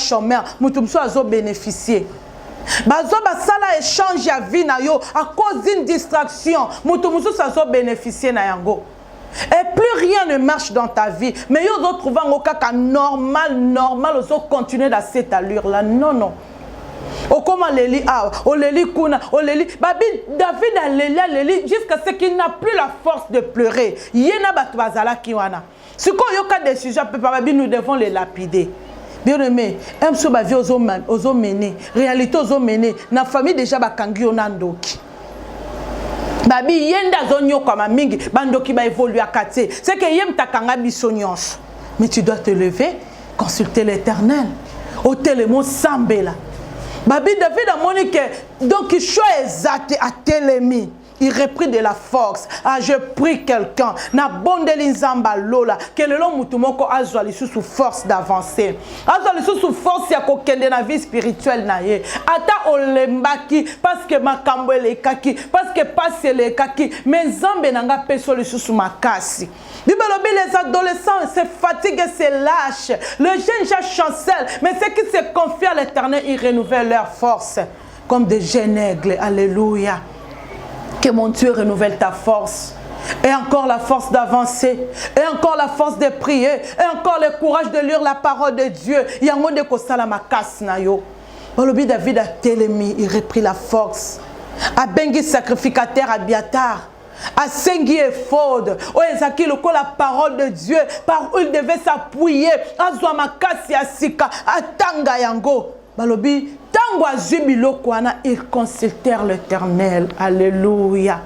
chômeur mutumso azo bénéficier bazo basala échange ya vie na yo à cause d'une distraction mutumso azo bénéficier na yango. Et plus rien ne marche dans ta vie. Mais yo dois trouver un cas normal, ozo continuer dans cette allure là. Non. O comment leli o leli kuna, o leli babi David a leli jusqu'à ce qu'il n'a plus la force de pleurer. Yena batu bazala kiwana. Ce qu'on yoka décision babi nous devons les lapider. Bien aimé, emso ba vie ozo mener, réalité ozo mener, na famille déjà bakangi onandoki. Babi yenda zonyo comme mingi bandoki ba évoluer à quartier c'est que yem takanga bisonyons mais tu dois te lever consulter l'Éternel au télémon sambela babi David a monique donc il choisit à télémi il reprit de la force. Ah, je prie quelqu'un na bondeli nzamba lola que le long mutumoko azwali sous force d'avancer. Azwali sous force ya kokende na vie spirituelle na ye. Ata olembaki parce que makambo le kaki parce que passe le kaki mais nzambe nanga peso le sous makasi. Bibelobi les adolescents se fatiguent, se lâchent. Le jeune chancelle mais ceux qui se confient à l'Éternel ils renouvellent leur force comme des jeunes aigles. Alléluia. Que mon Dieu renouvelle ta force. Et encore la force d'avancer. Et encore la force de prier. Et encore le courage de lire la parole de Dieu. Il y a un monde qui a ma casse. David a télémi. Il reprit la force. A bengi sacrificateur à Biatar. A sengi et fode. O ezaki le la parole de Dieu. Par où il devait s'appuyer. A zwa ma casse ya sika. A tanga yango. Balobi. Ils consultèrent l'Éternel. Alléluia.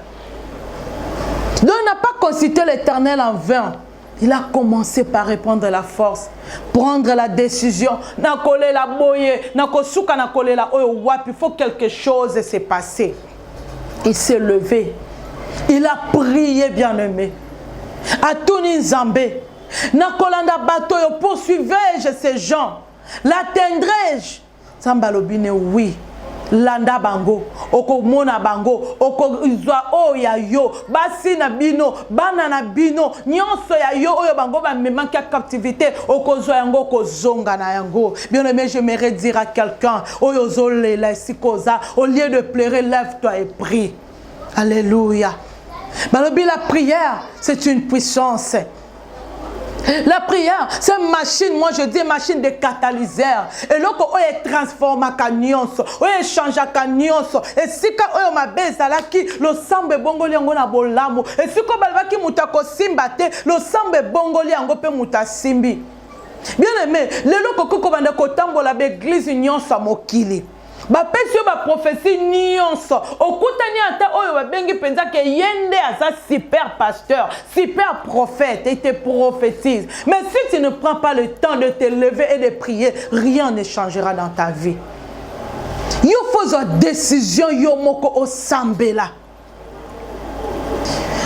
Donc il n'a pas consulté l'Éternel en vain. Il a commencé par répondre la force, prendre la décision. Il faut que quelque chose s'est passé. Il s'est levé. Il a prié, bien-aimé. À Tuni Zambé. Nakolanda bateau, poursuivais-je ces gens? L'atteindrai-je? Sambalobine oui landa bango oko mona bango oko izwa oya yo basi na bino bana na bino nyonso ya yo oyo bango ba memaki captivité oko zo yango ko zonga na yango. Bien aimé, j'aimerais dire à quelqu'un oyo zo lela sikoza au lieu de pleurer lève-toi et prie. Alléluia. Balobi la prière c'est une puissance. La prière, c'est une machine, moi je dis machine de catalyseur. Et là, on est transformé à nyonso, on est changé à nyonso. Et si on m'a baisé là qui le sambe bongoli ngo na bolamo. Et si on balva ki mutako simbate, le sambe bongoli ngo pe mutasimbi. Bien aimé, le loko koko banda ko tambola be église nyonso mokili. Ba pesio ba prophétie nyonso okutani ata oyo ba bengi penza ke yende asa super pasteur, super prophète et te prophétise. Mais si tu ne prends pas le temps de te lever et de prier, rien ne changera dans ta vie. Yo faut une décision yo moko o sambela.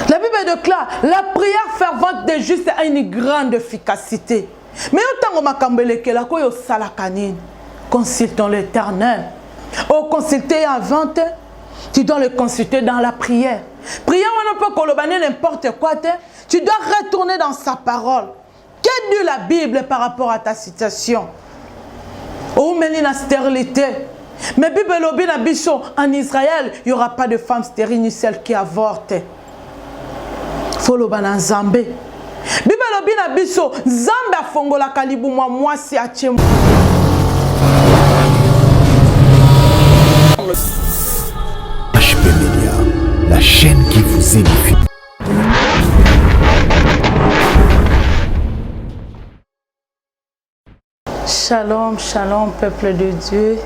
La Bible déclare la prière fervente des justes a une grande efficacité. Mais autant makambele ke la ko yo salakanine. Consultons l'Éternel. Au consulter avant, tu dois le consulter dans la prière. Prière, on ne peut colobaner n'importe quoi. Tu dois retourner dans sa parole. Qu'est-ce que la Bible par rapport à ta situation? Ou meni la stérilité. Mais Bible lobi na biso en Israël, il n'y aura pas de femme stérile ni celle qui avorte. Faut na Zambé. Bible lobi na biso Zambé a fongola kalibu moi si a tiem. HP Media, la chaîne qui vous édifie. Shalom, shalom, peuple de Dieu.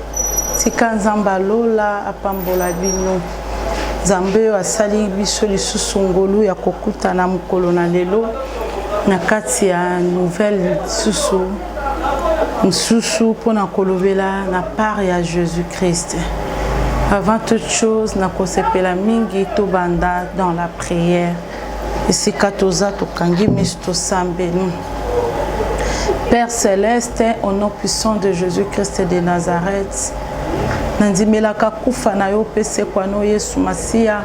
Tika nzamba lola apambola bino. Nzambe asali biso lisusu ngolu ya kokuta na mukolo na lelo na kati ya nouvelle susu pona kolobela na part ya Jésus-Christ. Avant toute chose, na kosepela mingi to banda dans la prière. Ici katoza to kangi misto sambenu. Père céleste, au nom puissant de Jésus-Christ de Nazareth, nandimelaka kufa na yo pese kwano Yesu Masia,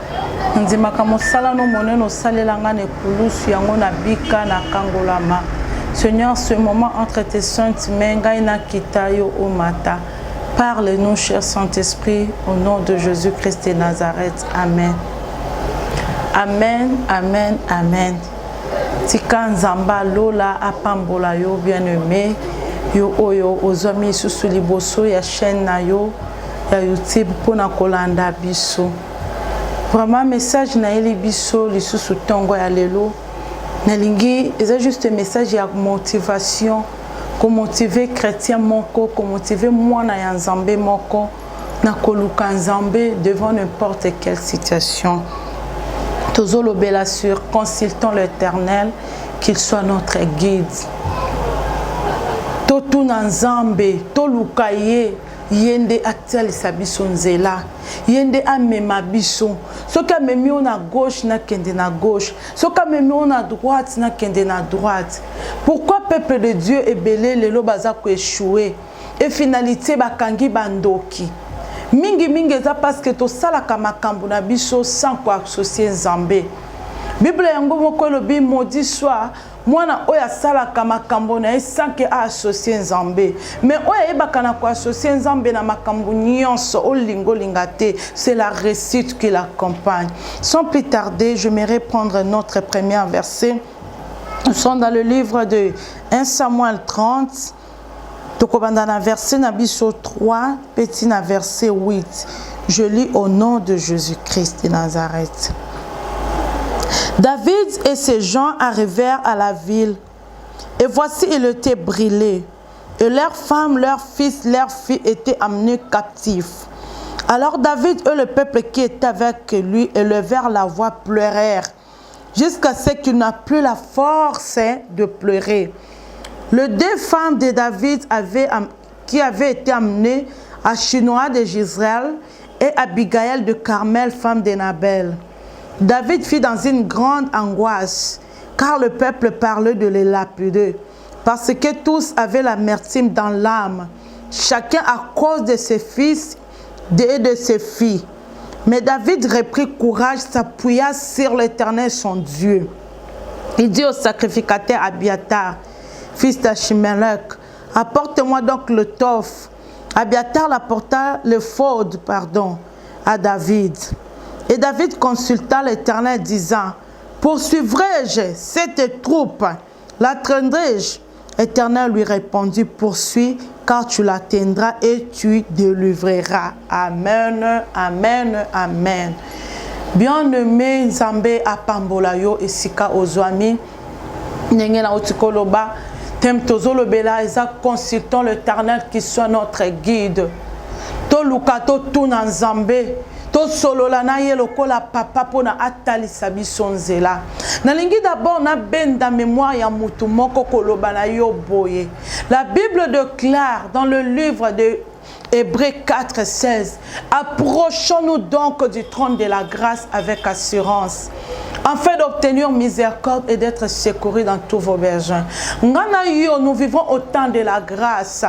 nandimaka mosala no monene osalelanga ne kulusu yango na bika na kangolama. Seigneur, ce moment entre tes saintes mains, Gaïna Kitayo Omata. Parle-nous, cher Saint-Esprit, au nom de Jésus-Christ de Nazareth. Amen. Amen, amen, amen. Tika Nzamba Lola Apambola yo bien-aimé. Yo oyo ozami susu liboso ya chaîne na yo ya YouTube pona kolanda biso. Vraiment message na eli biso lisusu tongo ya lelo. Nalingi c'est juste un message ya motivation, ko motiver chrétien moko, ko motiver mwana ya Nzambe moko na koluka Nzambe devant n'importe quelle situation. Tozolo bela sur consultons l'Éternel qu'il soit notre guide. Totu na Nzambe, toluka ye, yende atalisa biso nzela, yende amema biso. Soki amemi on à gauche na kende na gauche, soki amemi on à droite na kende na droite. Pourquoi peuple de Dieu est belé lelo baza ko échouer et finalité bakangi bandoki. Mingi mingi eza parce que to sala makambo na biso sans ko associer Nzambe. Bible yango moko lobi maudit soit mwana oya sala makambo na sans que associer Nzambe. Mais oya yebaka na ko associer Nzambe na makambo nyonso olingo lingate, c'est la réussite qui l'accompagne. Sans plus tarder, j'aimerais prendre notre premier verset. Nous sommes dans le livre de 1 Samuel 30. Tokobanda na verset na biso 3, petit na verset 8. Je lis au nom de Jésus-Christ de Nazareth. David et ses gens arrivèrent à la ville, et voici il était brûlé, et leurs femmes, leurs fils, leurs filles étaient amenés captifs. Alors David et le peuple qui était avec lui élevèrent la voix, pleurèrent, jusqu'à ce qu'il n'a plus la force de pleurer. Les deux femmes de David qui avaient été amenées, Achinoa de Gisraël et Abigail de Carmel, femme de Nabal. David fut dans une grande angoisse, car le peuple parlait de les lapider, parce que tous avaient l'amertume dans l'âme, chacun à cause de ses fils et de ses filles. Mais David reprit courage, s'appuya sur l'Éternel son Dieu. Il dit au sacrificateur Abiatar, fils d'Achimelech, apporte-moi donc le toph. Abiatar apporta le faud, à David. Et David consulta l'Éternel disant, poursuivrai-je cette troupe? L'atteindrai-je? L'Éternel lui répondit, poursuis, car tu l'atteindras et tu délivreras. Amen, amen, amen. Bien-aimé Nzambe apambola yo esika ozwami ndenge na otikoloba tem tozolo bela eza consultons l'Éternel qui soit notre guide. To luka to tuna Nzambe to solola na ye lokola papa pona atalisa biso nzela. Nalingi d'abord na benda mémoire ya mutu moko koloba na yo boye. La Bible déclare dans le livre de Hébreux 4:16, approchons-nous donc du trône de la grâce avec assurance, afin d'obtenir miséricorde et d'être secourus dans tous vos besoins. Nous vivons au temps de la grâce.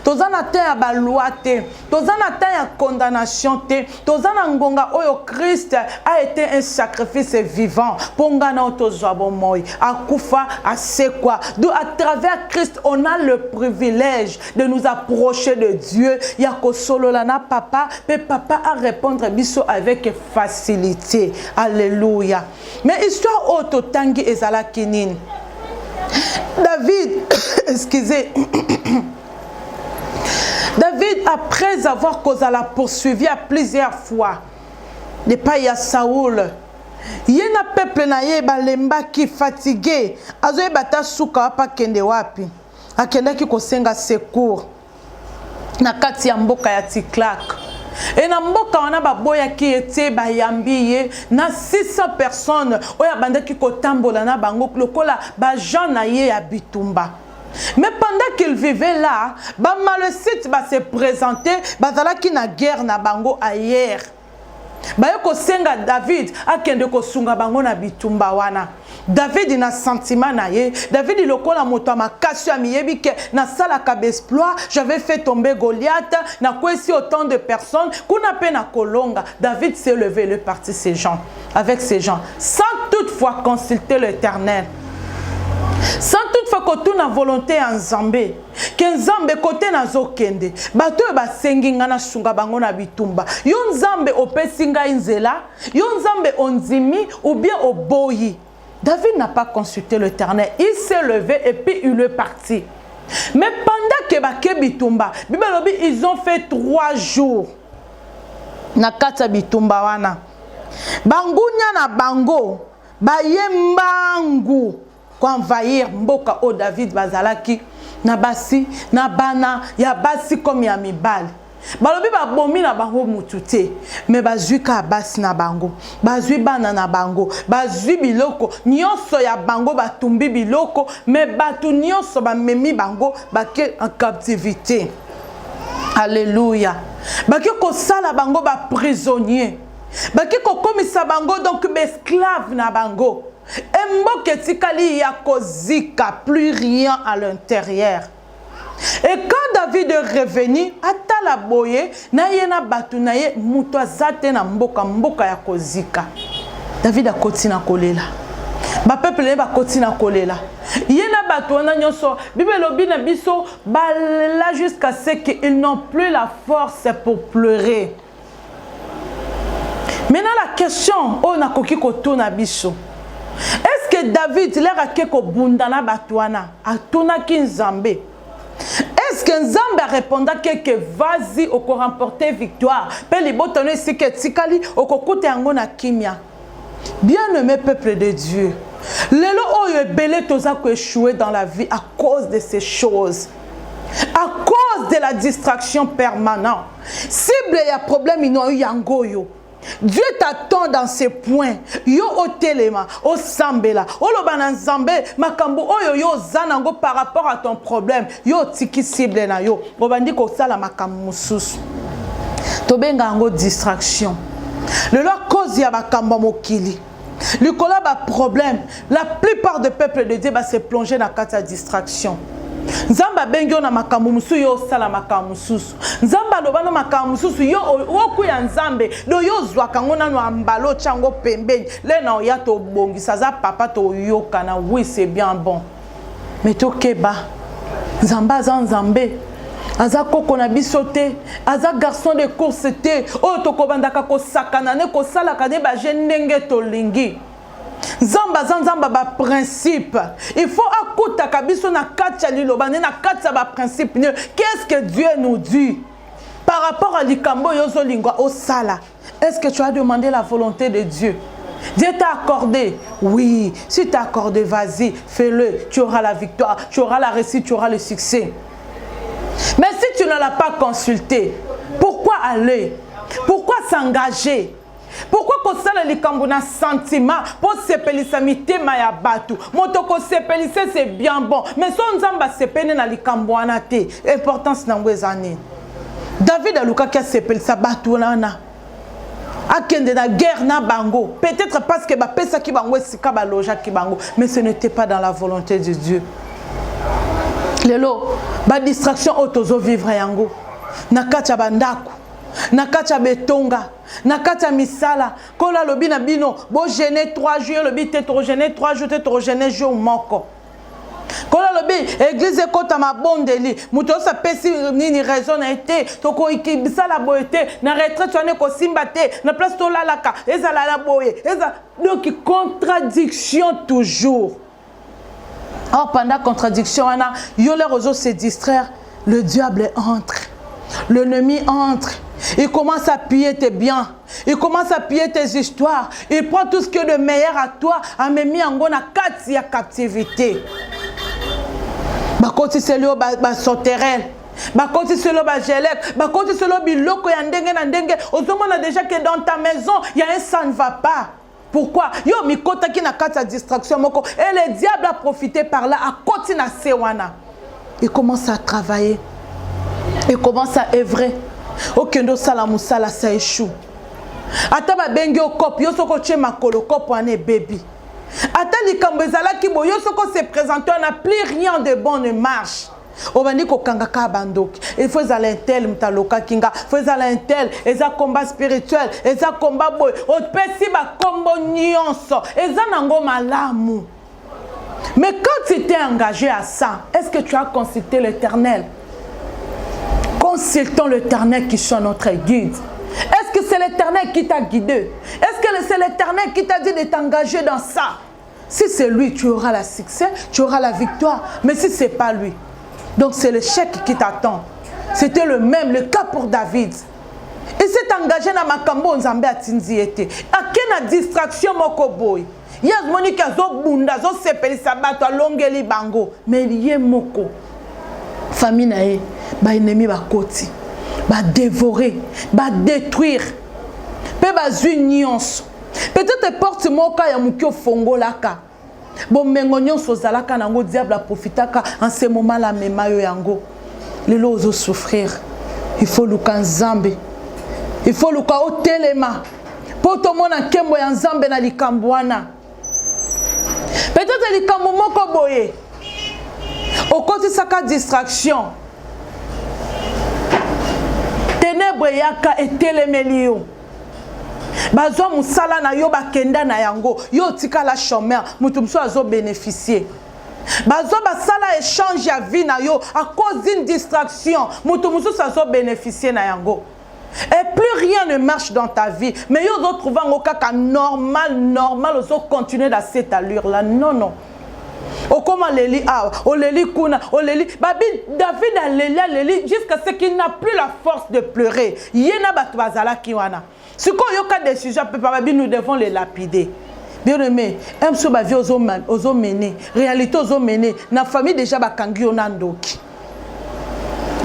Tozana te ya baloi te, tozana te ya condamnation te, tozana ngonga oyo Christ a été un sacrifice vivant pour ngana otozwa bomoi akufa asekwa. Donc à travers Christ on a le privilège de nous approcher de Dieu. Yako solo lana papa, mais papa a répondre biso avec facilité. Alléluia. Mais histoire auto tangi ezala kinine. David, excusez. David, après avoir causé la poursuivi à plusieurs fois, de pas ya Saoul, il y a un peuple naïe balemba qui fatigué, azoe bata suka pa kende wapi, akenda ki kosenga secours, na kati ya mboka ya Tiklak. Et na mboka wana baboya ki ete bayambiye na 600 personnes oya banda ki kotambola na bango lokola ba Jean naïe ya bitumba. Mais pendant qu'il vivait là, Malecite va se présenter, bazala ki na guerre na bango ailleurs. Bayoko senga David akende ko sunga bango na bitumba wana. David na sentiment na ye, David lokola moto makasi ya miyebi ke na sala ka exploit, j'avais fait tomber Goliath, na kwesi autant de personnes, kuna pe na kolonga. David s'est levé le parti ces gens, avec ces gens, sans toutefois consulter l'Éternel. Sans toutefois kotuna volonté ya Nzambe ke Nzambe kote nazokende bato basengi nga na sunga bango na bitumba yo Nzambe opesi ngai nzela yo Nzambe ondimi ou bien oboyi. David n'a pas consulté l'Éternel, il s'est levé et puis il est parti. Mais pendant que bake bitumba Bible lobi ils ont fait 3 jours na kata bitumba wana bangunya na bango bayembangu kwa envahir mboka o David bazalaki na basi na bana ya basi comme ya mibali balobi babomi na bango mutute me bazwi ka basi na bango bazwi bana na bango bazwi biloko nyonso ya bango batumbi biloko me batu nyonso bamemi bango bake en captivité. Alléluia. Bake ko sala bango ba prisonnier bake ko komisa bango donc esclave na bango emboke tikali ya kozika plus rien à l'intérieur. Et quand David est revenu, atala boye na yena batu na ye muto azate na mboka ya kozika. David a kotina kolela. Ba peuple ba kotina kolela. Yena batu wana nyonso Bible lobi na biso bala jusqu'à ce qu'ils n'ont plus la force pour pleurer. Maintenant la question on a koki kotuna biso. Est-ce que David l'air a keko bundana batu wana atuna ki Nzambe? Est-ce que Nzambe a répondu que vas-y au remporter victoire? Pe libotono ici que tikali au kokoute yango na kimia. Bien-aimé peuple de Dieu, lelo oyo belé toza ko échouer dans la vie à cause de ces choses. À cause de la distraction permanente. Cible y a problème ino yango yo. Dieu t'attend dans ces points. Yo o telema, o sambela, o lobana nzambe, makambo oyo yo zanango par rapport à ton problème. Yo tiki cible na yo. Obandi ko sala makambo mususu. Tobenga ngo distraction. Le loi cause ya makambo mokili. Le kola ba problème. La plupart des peuples de Dieu va se plonger dans la distraction. Nzamba bengyo na makambo musu yo sala makambo mususu. Nzamba lobana makambo mususu yo oku ya nzambe do yo zwa kango na ambalo chango pembeni le na ya to bongisa za papa to yoka na oui c'est bien bon. Mais to keba nzamba za nzambe aza koko na bisote aza garçon de course te o to kobandaka ko sakana ne ko sala kane ba jenenge to lingi. Nzamba ba principe. Il faut akuta kabiso na katia lilobane na katia ba principe. Qu'est-ce que Dieu nous dit par rapport à likambo yozo lingwa au sala? Est-ce que tu as demandé la volonté de Dieu? Dieu t'a accordé. Oui, si t'as accordé, vas-y, fais-le. Tu auras la victoire, tu auras la réussite, tu auras le succès. Mais si tu ne l'as pas consulté, pourquoi aller? Pourquoi s'engager? Pourquoi qu'on sala likambo na sentiment pour sepelisa mitema ya batu? Motoko sepelise c'est bien bon, mais son nzamba sepene na likambo wana te. Importance na ngwezane. David aluka ki sepelisa batu wana. Akende na guerre na bango. Peut-être parce que ba pesa ki bango esika ba loja ki bango, mais ce n'était pas dans la volonté de Dieu. Lelo ba distraction otozo vivre yango. Na kacha bandako. Nakacha betonga, nakacha misala, kola lobi na bino, bo gêner 3 jours, lobi te trop gêner 3 jours, te trop gêner jour moko. Kola lobi, église kota ma bondeli, muto sa pesi nini raison na été, toko ikibisa la boete, na retraite ane ko simbate, na place to lalaka, eza la boye, eza donc contradiction toujours. Or pendant contradiction, yo les réseaux se distraire, le diable entre. L'ennemi entre, il commence à piller tes biens, il commence à piller tes histoires, il prend tout ce qui est de meilleur à toi, à me mis en gona kati ya captivité. Bakoti selo ba soterel, bakoti selo ba gelek, bakoti selo biloko ya ndenge na ndenge. Ozomona déjà que dans ta maison, il y a un ça ne va pas. Pourquoi? Yo mikota ki na kati ya distraction moko et le diable a profité par là à koti na sewana. Il commence à travailler. Il commence à œuvrer. Okendo sala musala sa échoue. Ata ba bengi o kop yo soko che makolo kop ane baby. Ata likambo ezala ki bo yo soko se présenter on n'a plus rien de bon ne marche. Obandi ko kangaka bandoki. Il faut à l'intel mtaloka kinga, faut à l'intel, eza combat spirituel, eza combat boy. O pesi ba kombo nyonso, eza nango malamu. Mais quand tu t'es engagé à ça, est-ce que tu as consulté l'Éternel? Consultons l'Éternel qui soit notre guide. Est-ce que c'est l'Éternel qui t'a guidé? Est-ce que c'est l'Éternel qui t'a dit de t'engager dans ça? Si c'est lui, tu auras le succès, tu auras la victoire. Mais si ce n'est pas lui, donc c'est l'échec qui t'attend. C'était le cas pour David. Il s'est engagé dans Makambo Nzambe à Tinziete. À quelle distraction moko boy? Il y a Monique zo bunda zo sepeli sabato longeli bango. Mais il y a moko. Famille nae, ba ennemi ba koti, ba dévorer, ba détruire. Pe ba zunions. Peut-être porte moka ya mukio fongo laka. Bon mengonyon sozalaka nango diable a profitaka en ce moment la memayo yango. Lelo ozo souffrir. Il faut luka nzambe. Il faut luka o telema. Po to mona kembo ya nzambe na likambwana. Peut-être likambo moko boye. Au côté saka distraction. Ténèbres yaka et telemelio. Bazwa musala na yo bakenda na yango. Yo tika la chômeur. Mutumso azo bénéficier. Bazwa basala échange ya vie na yo à cause d'une distraction. Mutumso azo bénéficier na yango. Et plus rien ne marche dans ta vie. Mais yo dois trouver un cas normal, oso continuer dans cette allure là. Non. O comment leli o leli kuna, o leli babi David a leli jusqu'à ce qu'il n'a plus la force de pleurer. Yena batu bazala kiwana. Si ko yoka décision papa babi nous devons les lapider. Bien aimé, aime so ba vie ozo mener, réalité ozo mener, na famille déjà bakangi onandoki.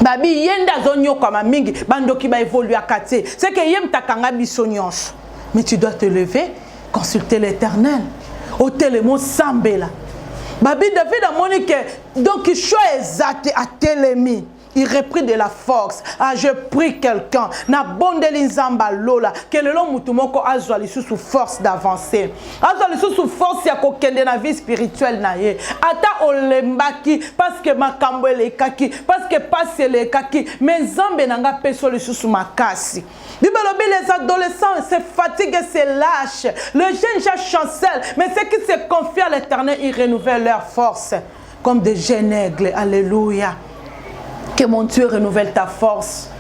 Babi yenda zonyo comme mingi bandoki ba évoluer à quartier. C'est que yem takanga bisonyons. Mais tu dois te lever, consulter l'Éternel. Au télémon sambela. Babi David a monique donc il choisit à télémi. Il reprit de la force. Ah, je prie quelqu'un. Na bondeli nzamba lola. Que le long mutumoko azwa sous force d'avancer. Azwa sous force ya kokende na vie spirituelle na ye. Ata olembaki parce que makambo le kaki, parce que passe le kaki. Mais nzambe nanga peso le sous makasi. Bibelobi les adolescents se fatiguent, se lâchent. Le jeune ja chancelle, mais ceux qui se confient à l'Éternel, ils renouvellent leur force comme des jeunes aigles. Alléluia. Que mon Dieu renouvelle ta force.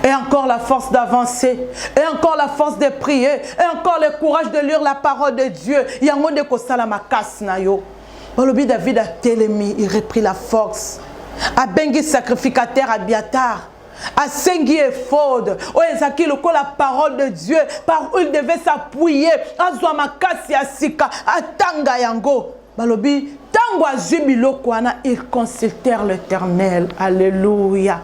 Et encore la force d'avancer. Et encore la force de prier. Et encore le courage de lire la parole de Dieu. Il y a un monde de salama na yo. Balobi David a télémi, il reprit la force. A bengi sacrificateur à Biatar. A sengi effode. O ezaki loko la parole de Dieu. Par où il devait s'appuyer. A zwa makasi a sika. A tanga yango. Balobi tango a jubilo kwana, ils consultèrent l'Éternel. Alléluia.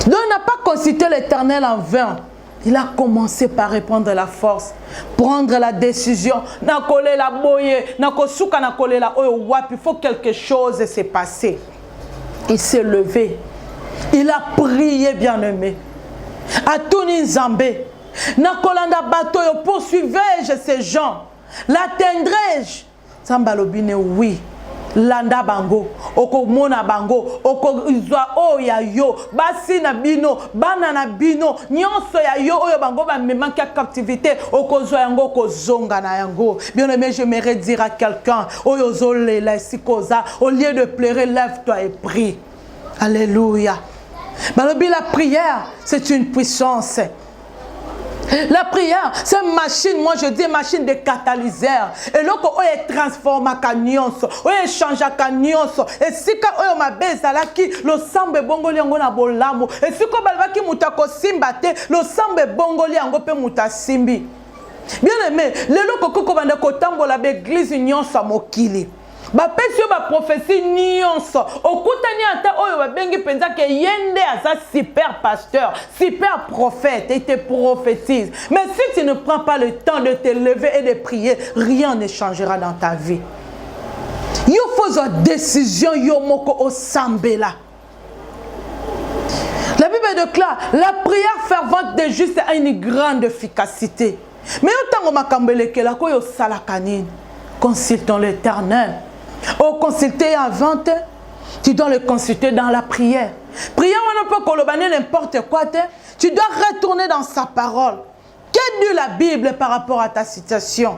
Donc il n'a pas consulté l'Éternel en vain. Il a commencé par répondre la force, prendre la décision. Na kolé la boye, na kosuka na kolé la oyo wap, il faut quelque chose s'est passé. Il s'est levé. Il a prié, bien-aimé. A Tuni Nzambe. Na kolanda bato yo poursuivais-je ces gens? L'atteindrai-je? Sambalobine oui. Landa bango, oko mona bango, oko izwa oya yo, basi na bino, bana na bino, nyonso ya yo oyo bango ba me manque à captivité, oko zo yango ko zonga na yango. Bien aimé, j'aimerais dire à quelqu'un, oyo zo lela sikoza, au lieu de pleurer, lève-toi et prie. Alléluia. Balobi la prière, c'est une puissance. La prière, c'est une machine, moi je dis machine de catalyseur. Et là, on est transformé à nyonso, on est changé à nyonso. Et si on m'a baisé là qui le sambe bongoli yango na bolamo. Et si on balva qui mutako simbate, le sambe bongoli yango pe mutasimbi. Bien aimé, le loko ko bande ko tambola be église nyonso a mokili. Ba pesio ba prophétie nyonso okutani ata oyo ba bengi penza ke yende asa super pasteur, super prophète et te prophétise. Mais si tu ne prends pas le temps de te lever et de prier, rien ne changera dans ta vie. Yo faut une décision yo moko o sambela. La Bible déclare la prière fervente des justes a une grande efficacité. Mais autant que makambele ke la ko yo salakanine, consultons l'Éternel. Au consulter avant, tu dois le consulter dans la prière. Prière, on ne peut colobaner n'importe quoi. Tu dois retourner dans sa parole. Que dit la Bible par rapport à ta situation?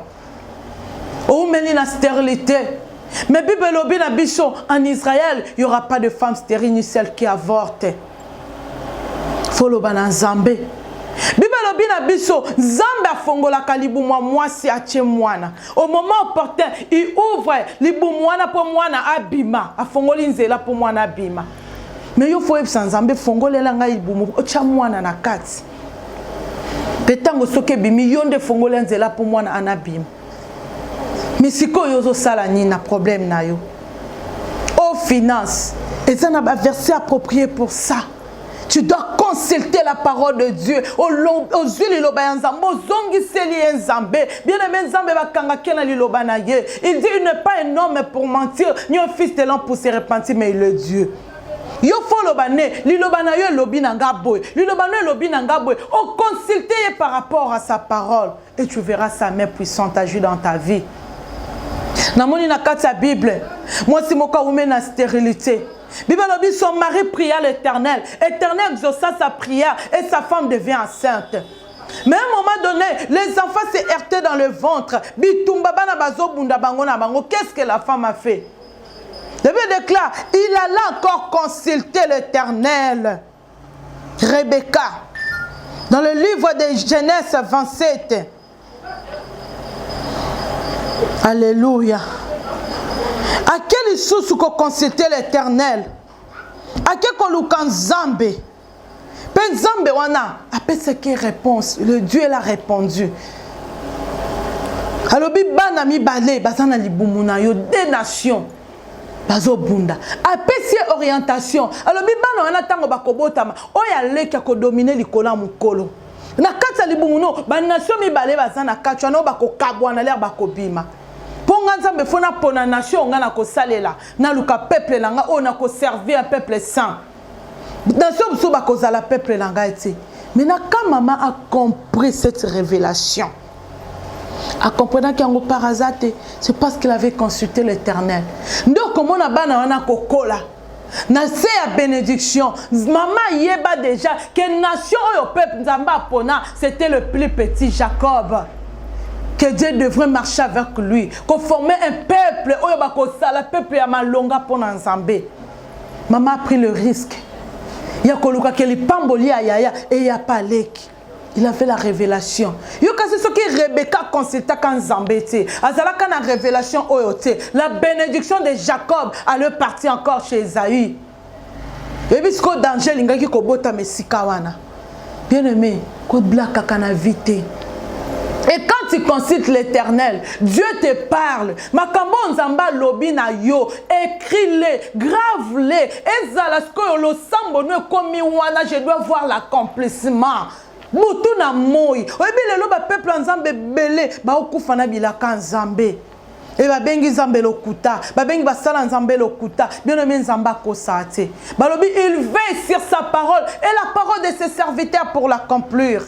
Oh, mais la stérilité. Mais Bible lobi na biso, en Israël, il n'y aura pas de femme stérile ni celle qui avorte. Faut loba na Nzambe. Bible lobi na biso, Nzambe a fongola kalibu mwasi ache mwana. Au moment opportun, il ouvre libu mwana pour mwana abima. A fongoli nzela pour mwana abima. Mais il faut que Nzambe fongole la nga libu ocha mwana na kati. Petango soke bimi yonde fongole nzela pour mwana anabima. Mais si ko yozo sala ni na problème na yo. Aux finances, et ça n'a pas versé approprié pour ça. Tu dois consulter la parole de Dieu. Aux yeux liloba nzambe, zongi seli nzambe. Bien aimé nzambe ba kanga kena liloba na ye. Il dit il n'est pas un homme pour mentir, ni un fils de l'homme pour se repentir, mais il est Dieu. Yo fo lobane, liloba na yo lobi nanga boy. Liloba na lobi nanga boy. Oh consulter par rapport à sa parole et tu verras sa main puissante agir dans ta vie. Namoni na kati ya Bible, moi si moka oume na stérilité. Bible lobi son mari pria l'Éternel. Éternel exauça sa prière et sa femme devient enceinte. Mais à un moment donné, les enfants s'est heurtés dans le ventre. Bitumba bana bazo bunda bango na bango. Qu'est-ce que la femme a fait? Le Bible déclare, il alla encore consulter l'Éternel. Rebecca, dans le livre de Genèse 27. Alléluia. À quelle source qu'on consulter l'Éternel? À quel qu'on Nzambe? Nzambe wana après ce qui réponse, le Dieu l'a répondu. Alors bana mi balé bazana libumuna yo des nations. Bazo bunda. Après ces orientation. Alors bana wana tango bakobotama oya leki ko dominer likola mukolo. Na kata libumuno ba nation mi balé bazana katwa no bakokabwa na l'air bakobima. Ponga Nzambe fona pona nation nga na ko salela na luka peuple nanga on a ko servir un peuple saint. Nation so ba ko zala peuple nanga eti. Maintenant quand maman a compris cette révélation, a compris qu'en par hasard c'est parce qu'il avait consulté l'Éternel. Donc comment na bana wana kokola na se ya bénédiction maman yeba déjà que nation au peuple Nzamba pona c'était le plus petit Jacob. Que Dieu devrait marcher avec lui, qu'on formait un peuple, le peuple ya malonga pour Nzambe. Maman a pris le risque. Il y a koluka keli pamboli ayaya et il y a pas leki. Il a fait la révélation. Il y a ce que Rebecca consulta quand Nzambe était. Azala quand la révélation oyote, la bénédiction de Jacob allait partir encore chez Esaü. Et puis ce danger linga ki kobota mesikawana. Bien aimé, ko blaka kana vite. Et quand tu consultes l'Éternel, Dieu te parle. Makambo nzamba lobi na yo, écris-les, grave-les. Ezalasko lo sambo no komi wana, je dois voir l'accomplissement. Mutu na moi. Oyebi lelo ba peuple nzambe belé, ba okufa na bilaka nzambe. Et ba bengi nzambe lokuta, ba bengi basala nzambe lokuta. Bien aimé nzamba kosate. Ba lobi il veille sur sa parole et la parole de ses serviteurs pour l'accomplir.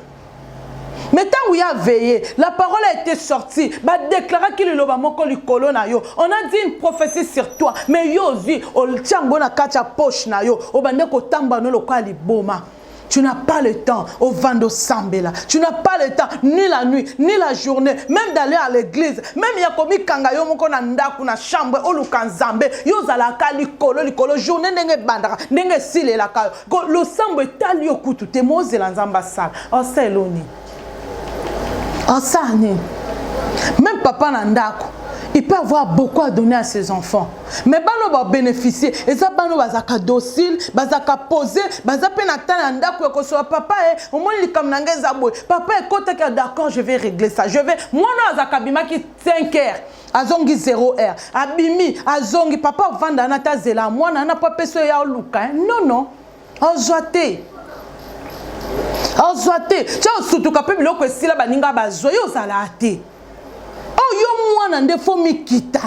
Mais tant où il a veillé, la parole a été sortie. Bah déclara qu'il est le moko likolo na yo. On a dit une prophétie sur toi. Mais yo zi o tiango na kacha poche na yo. O bande ko tamba no lokali boma. Tu n'as pas le temps au vando sambela. Tu n'as pas le temps ni la nuit ni la journée, même d'aller à l'église. Même yakomi kanga yo moko na ndaku na chambre o lukanzambe. Yo zala ka likolo journée ndenge bandara ndenge sile la ka. Lo sambo etali okutu te mozela nzamba sala. O seloni. En ça, même papa Nandako, il peut avoir beaucoup à donner à ses enfants. Mais bano va bénéficier. Et ça, bano va zaka docile, va zaka poser, va zaka penata Nandako ko so papa au moins il comme nangé zabou. Papa est côté que d'accord, je vais régler ça. Je vais moi no zaka bima qui 5 heures. Azongi 0 heure. Abimi azongi papa vanda nata zela moi na pas peso ya luka. Non. Ozoate. Ozoate, tu as surtout capable de si la baninga bazoyo salate. Oh yo mwana ndefo mikita.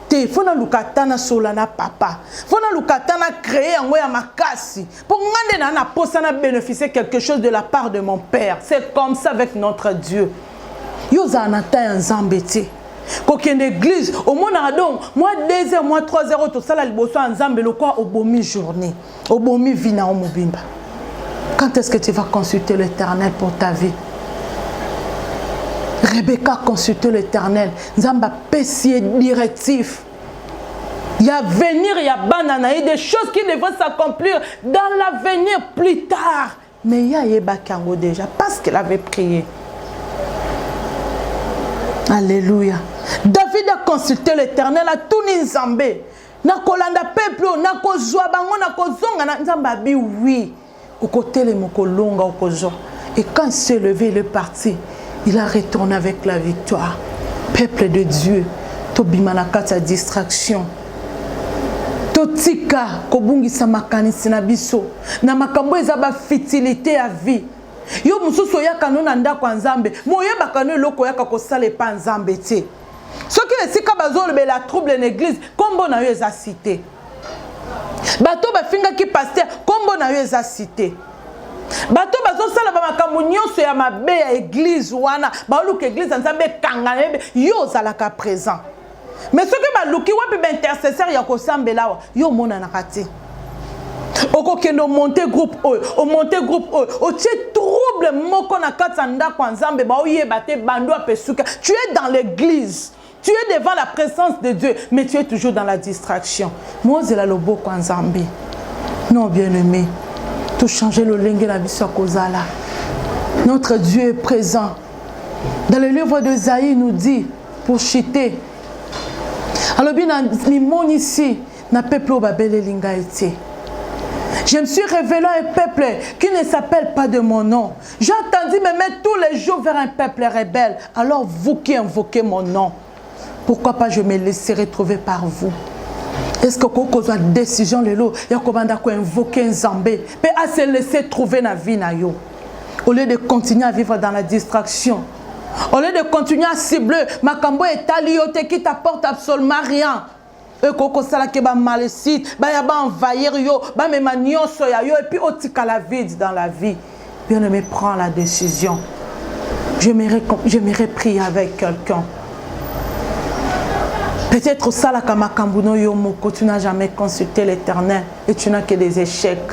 Te fona lukatana sola na papa. Fona lukatana créer yango ya makasi. Pour ngande na na posa na bénéficier quelque chose de la part de mon père. C'est comme ça avec notre Dieu. Yo zanata nzambete. Kokende église au mona donc moi 2h moi 3h to sala liboso nzambe lokwa obomi journée. Obomi vina o mobimba. Quand est-ce que tu vas consulter l'Éternel pour ta vie? Rebecca consultait l'Éternel. Nzamba pessier directif. Il y a venir, il y a banana, il y a des choses qui devront s'accomplir dans l'avenir plus tard. Mais il y a Yebakango déjà, parce qu'elle avait prié. Alléluia. David a consulté l'Éternel à tout Nzambé. Na kolanda peuple, na kozwa bango, na kozonga, na Nzambabi, oui. Au côté les mokolonga, au kozo. Et quand il s'est levé, il est parti. Il a retourné avec la victoire. Peuple de Dieu, Tobimanaka sa distraction. Totika, kobungisa makanisi na biso. Na makambo ezaba fitilité à vie. Yo mususu yaka nona ndako nzambe, moyeba kanu loko yaka kosala pa nzambe te. Soki esika bazolebe la trouble en église, kombo na yo eza cité. Bato ba finga ki pasteur, kombo na yo eza cité. Bato bazosala ba makambo nyonso ya mabe ya église wana, ba luka église nzambe kangana yo zalaka présent. Mais soki ba luki wapi ba intercesseur ya kosambela wa, yo mona na kati. Oko kendo monter groupe o monter groupe o tie trouble moko na katanda kwa nzambe ba oyeba te bando apesuka. Tu es dans l'église, tu es devant la présence de Dieu, mais tu es toujours dans la distraction. Mozela lobo kwa nzambe. Non bien-aimé, tout changer le lenge la biso kozala. Notre Dieu est présent. Dans le livre d'Ésaïe, il nous dit pour chiter. Alors bien limon ici, na peuple babele linga été. Je me suis révélé à un peuple qui ne s'appelle pas de mon nom. J'ai entendu me mettre tous les jours vers un peuple rebelle. Alors vous qui invoquez mon nom, pourquoi pas je me laisserai trouver par vous? Est-ce que vous avez une décision il y a comment invoquer un zambé mais à se laisser trouver dans la vie na yo. Au lieu de continuer à vivre dans la distraction, au lieu de continuer à cibler makambo et taliote qui t'apporte absolument rien. Et koko sala ke ba malécite, ba ya ba envahir yo, ba me manioso ya yo et puis otika la vide dans la vie. Bien-aimé, prends la décision. J'aimerais prier avec quelqu'un. Peut-être sala kamakambuno yo moko, tu n'as jamais consulté l'Éternel et tu n'as que des échecs.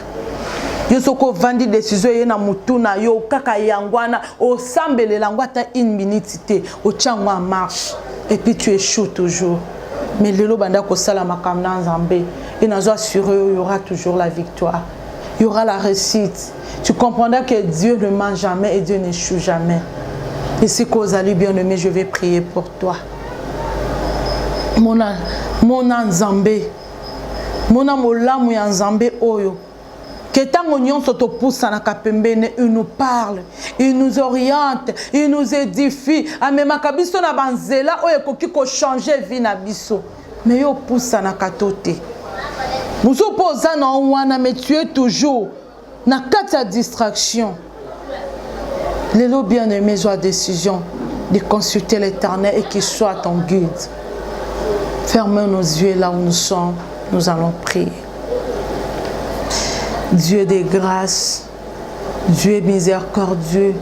Yo soko vandi décision yena mutuna yo kaka yangwana o sambele langwata une minute te o tchangwa en marche et puis tu échoues toujours. Mais le banda ko sala makamna nzambe et nazo assurer il y aura toujours la victoire. Il y aura la réussite. Tu comprendras que Dieu ne ment jamais et Dieu n'échoue jamais. Et si Kozali bien-aimé, je vais prier pour toi. Mon nzambe. Mon amolamu ya nzambe oyo. Que tant on se pousse à la kapembene, il nous parle, il nous oriente, il nous édifie. Amema kabiso na banzela oye koki ko changer vie na biso. Mais yo pousse na katote. Muso poza na wana mais tu es toujours na kata distraction. Lelo bien-aimé, soit décision de consulter l'Éternel et qu'il soit ton guide. Fermons nos yeux là où nous sommes, nous allons prier. Dieu des grâces, Dieu miséricordieux,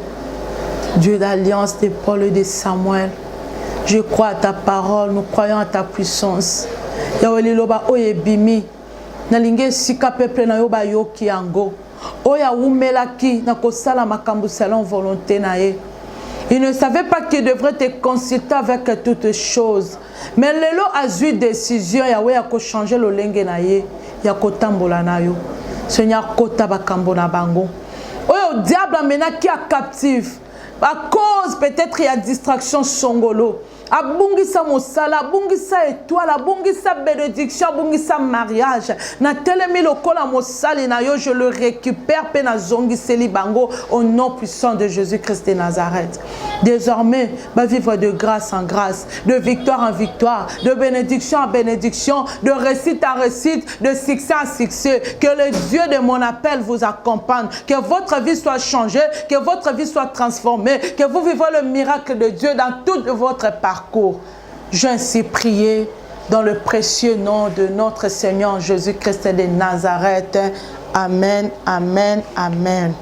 Dieu d'alliance de Paul et de Samuel. Je crois à ta parole, nous croyons à ta puissance. Yahweh loba oye bimi, na linge sika peuple na yoba yoki ango. Oya umelaki na kosala makambu selon volonté na ye. Il ne savait pas qu'il devrait te consulter avec toutes choses. Mais lelo a eu décision Yahweh a ko changer le lenge na ye, ya kotambola na yo. Seigneur, kota bakambo na bango. Oyo diable amena qui a captif. À cause peut-être il y a distraction songolo. Abungisa mosala, abungisa étoile, abungisa bénédiction, abungisa mariage. Na telemi lokola mosali na yo, je le récupère pe na zongi seli bango au nom puissant de Jésus-Christ de Nazareth. Désormais, va vivre de grâce en grâce, de victoire en victoire, de bénédiction en bénédiction, de réussite en réussite, de succès en succès. Que le Dieu de mon appel vous accompagne, que votre vie soit changée, que votre vie soit transformée, que vous vivez le miracle de Dieu dans tout votre parcours. J'ai ainsi prié dans le précieux nom de notre Seigneur Jésus-Christ de Nazareth. Amen, amen, amen.